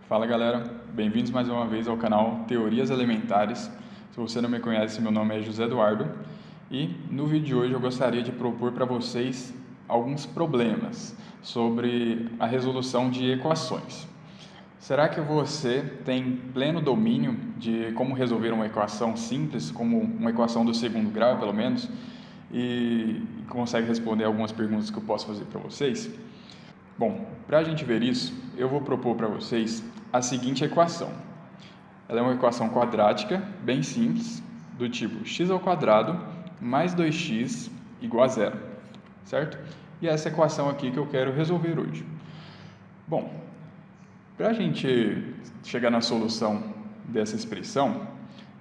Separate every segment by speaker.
Speaker 1: Fala galera, bem-vindos mais uma vez ao canal Teorias Elementares. Se você não me conhece, meu nome é José Eduardo e no vídeo de hoje eu gostaria de propor para vocês alguns problemas sobre a resolução de equações. Será que você tem pleno domínio de como resolver uma equação simples, como uma equação do segundo grau pelo menos, e consegue responder algumas perguntas que eu posso fazer para vocês? Bom, para a gente ver isso, eu vou propor para vocês a seguinte equação. Ela é uma equação quadrática, bem simples, do tipo x² mais 2x igual a zero, certo? E é essa equação aqui que eu quero resolver hoje. Bom, para a gente chegar na solução dessa expressão,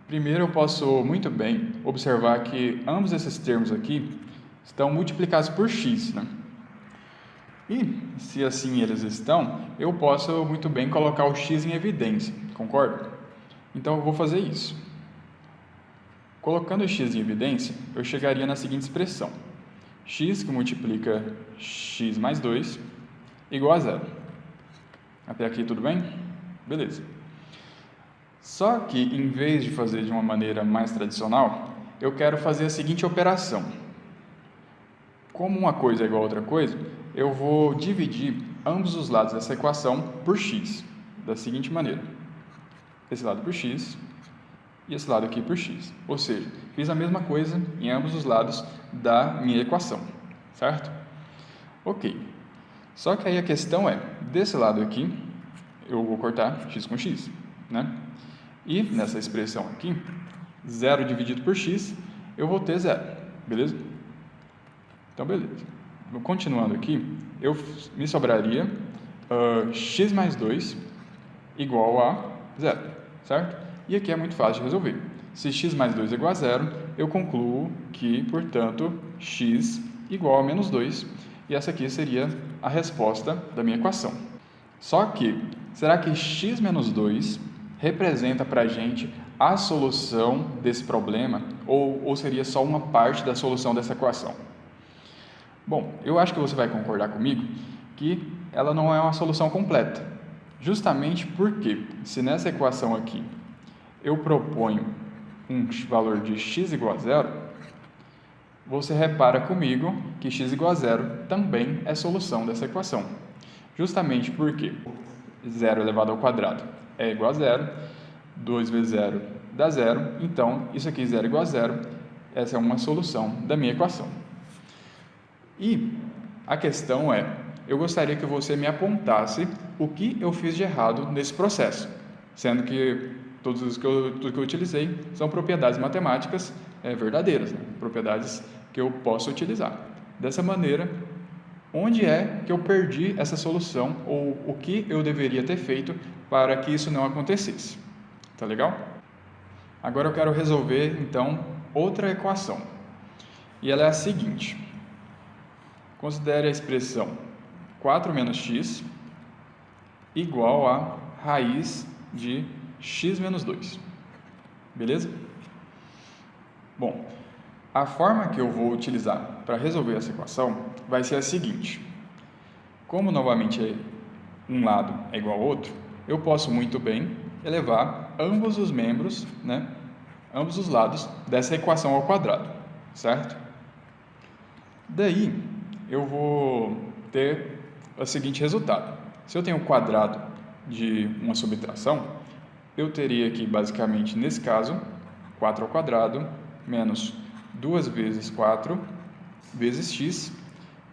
Speaker 1: primeiro eu posso muito bem observar que ambos esses termos aqui estão multiplicados por x, né? E, se assim eles estão, eu posso muito bem colocar o x em evidência, concorda? Então, eu vou fazer isso. Colocando o x em evidência, eu chegaria na seguinte expressão. X que multiplica x mais 2 igual a zero. Até aqui tudo bem? Beleza. Só que, em vez de fazer de uma maneira mais tradicional, eu quero fazer a seguinte operação. Como uma coisa é igual a outra coisa, eu vou dividir ambos os lados dessa equação por x, da seguinte maneira. Esse lado por x e esse lado aqui por x. Ou seja, fiz a mesma coisa em ambos os lados da minha equação, certo? Ok. Só que aí a questão é, desse lado aqui, eu vou cortar x com x, né? E nessa expressão aqui, 0 dividido por x, eu vou ter 0, beleza? Então, beleza. Continuando aqui, me sobraria x mais 2 igual a 0, certo? E aqui é muito fácil de resolver. Se x mais 2 é igual a 0, eu concluo que, portanto, x igual a menos 2, e essa aqui seria a resposta da minha equação. Só que, será que x menos 2 representa para a gente a solução desse problema, ou seria só uma parte da solução dessa equação? Bom, eu acho que você vai concordar comigo que ela não é uma solução completa. Justamente porque, se nessa equação aqui eu proponho um valor de x igual a zero, você repara comigo que x igual a zero também é solução dessa equação. Justamente porque 0 elevado ao quadrado é igual a zero, 2 vezes 0 dá zero, então isso aqui 0 igual a zero, essa é uma solução da minha equação. E a questão é, eu gostaria que você me apontasse o que eu fiz de errado nesse processo, sendo que tudo que eu utilizei são propriedades matemáticas verdadeiras, né? Propriedades que eu posso utilizar. Dessa maneira, onde é que eu perdi essa solução ou o que eu deveria ter feito para que isso não acontecesse? Tá legal? Agora eu quero resolver, então, outra equação. E ela é a seguinte. Considere a expressão 4 menos x igual a raiz de x menos 2. Beleza? Bom, a forma que eu vou utilizar para resolver essa equação vai ser a seguinte. Como, novamente, um lado é igual ao outro, eu posso muito bem elevar ambos os membros, né, ambos os lados dessa equação ao quadrado, certo? Daí, eu vou ter o seguinte resultado. Se eu tenho o quadrado de uma subtração, eu teria aqui, basicamente, nesse caso, 4 ao quadrado menos 2 vezes 4 vezes x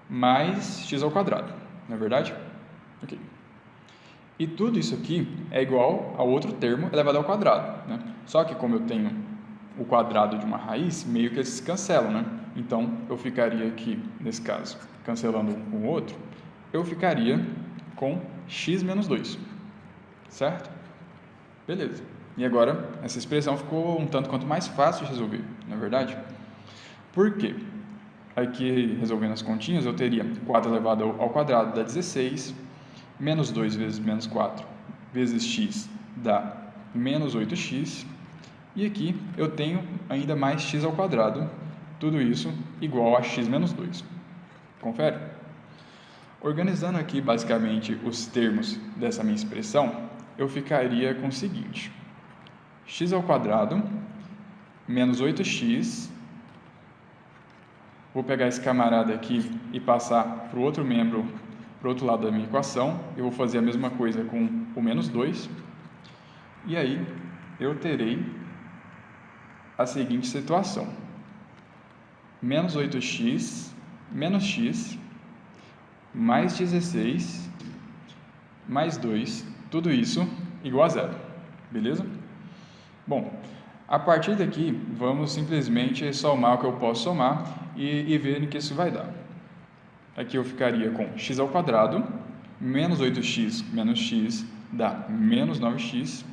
Speaker 1: mais x ao quadrado. Não é verdade? Ok. E tudo isso aqui é igual ao outro termo elevado ao quadrado, né? Só que como eu tenho o quadrado de uma raiz, meio que eles se cancelam, né? Então, eu ficaria aqui, nesse caso, cancelando um com o outro, eu ficaria com x menos 2, certo? Beleza. E agora, essa expressão ficou um tanto quanto mais fácil de resolver, não é verdade? Por quê? Aqui, resolvendo as continhas, eu teria 4 elevado ao quadrado dá 16, menos 2 vezes menos 4 vezes x dá menos 8x, e aqui eu tenho ainda mais x ao quadrado, tudo isso igual a x menos 2. Confere? Organizando aqui basicamente os termos dessa minha expressão, eu ficaria com o seguinte: x ao quadrado menos 8x. Vou pegar esse camarada aqui e passar para o outro membro, para o outro lado da minha equação. Eu vou fazer a mesma coisa com o menos 2. E aí eu terei a seguinte situação: menos 8x menos x mais 16 mais 2, tudo isso igual a zero, beleza? Bom, a partir daqui, vamos simplesmente somar o que eu posso somar e ver no que isso vai dar. Aqui eu ficaria com x ao quadrado, menos 8x menos x dá menos 9x,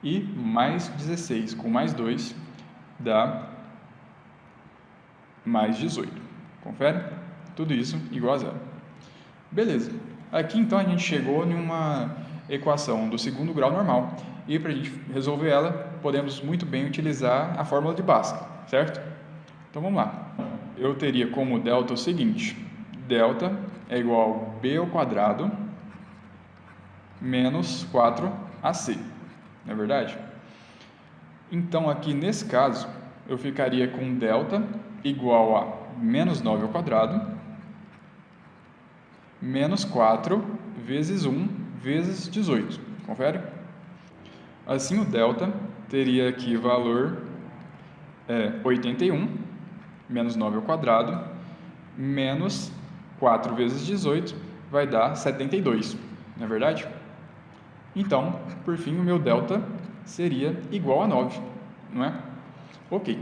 Speaker 1: e mais 16 com mais 2 dá mais 18. Confere? Tudo isso igual a zero. Beleza. Aqui então a gente chegou em uma equação do segundo grau normal. E para a gente resolver ela, podemos muito bem utilizar a fórmula de Bhaskara, certo? Então vamos lá. Eu teria como delta o seguinte: delta é igual a b ao quadrado menos 4ac. Não é verdade? Então aqui nesse caso, eu ficaria com delta igual a menos 9 ao quadrado menos 4 vezes 1 vezes 18. Confere? Assim, o delta teria aqui valor 81, menos 9 ao quadrado, menos 4 vezes 18, vai dar 72, não é verdade? Então, por fim, o meu delta seria igual a 9, não é? Ok.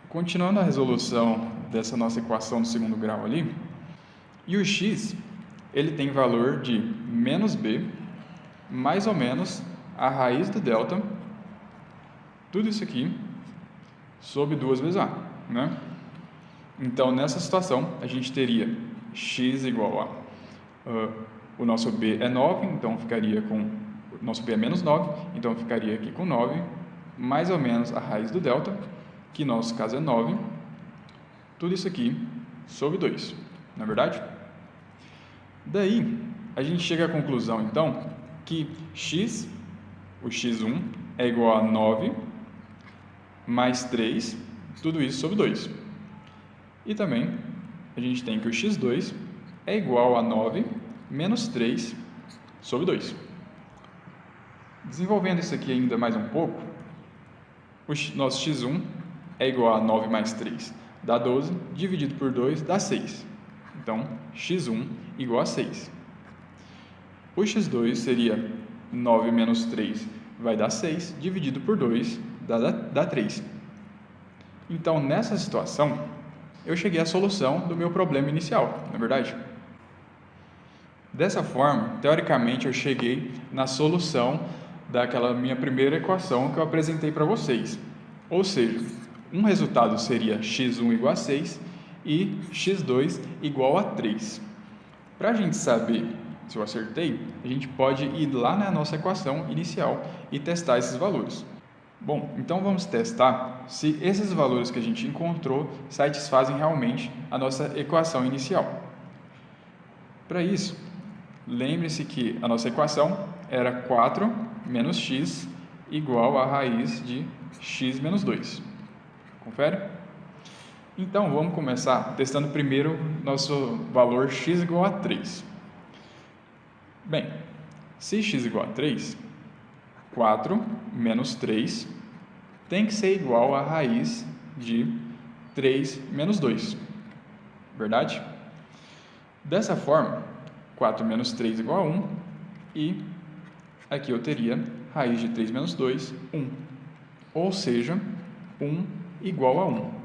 Speaker 1: Continuando a resolução dessa nossa equação do segundo grau ali, e o x, ele tem valor de menos b, mais ou menos a raiz do delta, tudo isso aqui, sobre 2 vezes a, né? Então, nessa situação, a gente teria x igual a, o nosso b é 9, então ficaria com, o nosso b é menos 9, então ficaria aqui com 9, mais ou menos a raiz do delta, que no nosso caso é 9, tudo isso aqui sobre 2, não é verdade? Daí, a gente chega à conclusão, então, que x, o x1, é igual a 9 mais 3, tudo isso sobre 2. E também, a gente tem que o x2 é igual a 9 menos 3 sobre 2. Desenvolvendo isso aqui ainda mais um pouco, o nosso x1 é igual a 9 mais 3, dá 12, dividido por 2 dá 6. Então, x1 igual a 6. O x2 seria 9 menos 3, vai dar 6, dividido por 2 dá 3. Então, nessa situação, eu cheguei à solução do meu problema inicial, não é verdade? Dessa forma, teoricamente, eu cheguei na solução daquela minha primeira equação que eu apresentei para vocês. Ou seja, um resultado seria x1 igual a 6 e x2 igual a 3. Para a gente saber se eu acertei, a gente pode ir lá na nossa equação inicial e testar esses valores. Bom, então vamos testar se esses valores que a gente encontrou satisfazem realmente a nossa equação inicial. Para isso, lembre-se que a nossa equação era 4 menos x igual a raiz de x menos 2. Confere? Então, vamos começar testando primeiro nosso valor x igual a 3. Bem, se x igual a 3, 4 menos 3 tem que ser igual a raiz de 3 menos 2. Verdade? Dessa forma, 4 menos 3 igual a 1 e aqui eu teria raiz de 3 menos 2, 1. Ou seja, 1 igual a 1.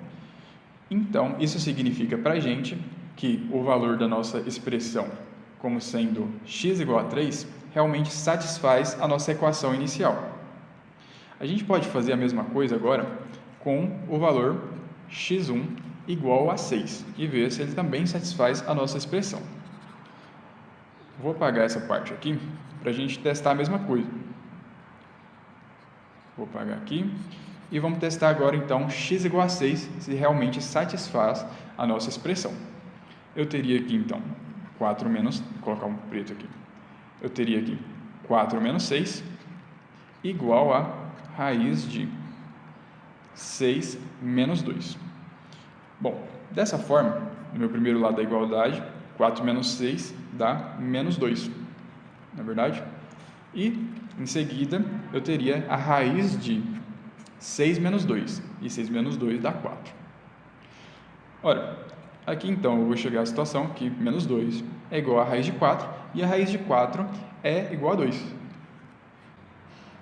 Speaker 1: Então, isso significa para a gente que o valor da nossa expressão, como sendo x igual a 3, realmente satisfaz a nossa equação inicial. A gente pode fazer a mesma coisa agora com o valor x1 igual a 6 e ver se ele também satisfaz a nossa expressão. Vou apagar essa parte aqui para a gente testar a mesma coisa. Vou apagar aqui. E vamos testar agora, então, x igual a 6, se realmente satisfaz a nossa expressão. Eu teria aqui, então, 4 menos, vou colocar um preto aqui, eu teria aqui 4 menos 6 igual a raiz de 6 menos 2. Bom, dessa forma, no meu primeiro lado da igualdade, 4 menos 6 dá menos 2, não é verdade? E, em seguida, eu teria a raiz de 6 menos 2, e 6 menos 2 dá 4. Ora, aqui então eu vou chegar à situação que menos 2 é igual a raiz de 4, e a raiz de 4 é igual a 2.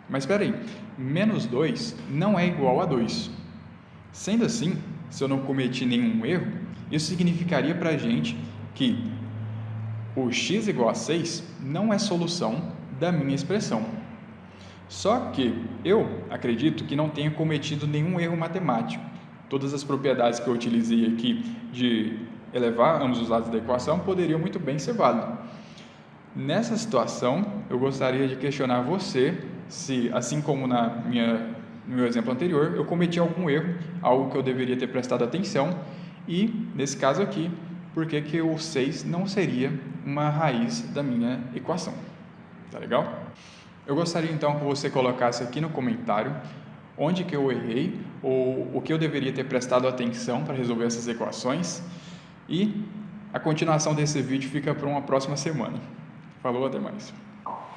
Speaker 1: Mas espera aí, menos 2 não é igual a 2. Sendo assim, se eu não cometi nenhum erro, isso significaria para a gente que o x igual a 6 não é solução da minha expressão. Só que eu acredito que não tenha cometido nenhum erro matemático. Todas as propriedades que eu utilizei aqui de elevar ambos os lados da equação poderiam muito bem ser válidas. Nessa situação, eu gostaria de questionar você se, assim como no meu exemplo anterior, eu cometi algum erro, algo que eu deveria ter prestado atenção, e, nesse caso aqui, por que o 6 não seria uma raiz da minha equação. Tá legal? Eu gostaria então que você colocasse aqui no comentário onde que eu errei ou o que eu deveria ter prestado atenção para resolver essas equações, e a continuação desse vídeo fica para uma próxima semana. Falou, até mais.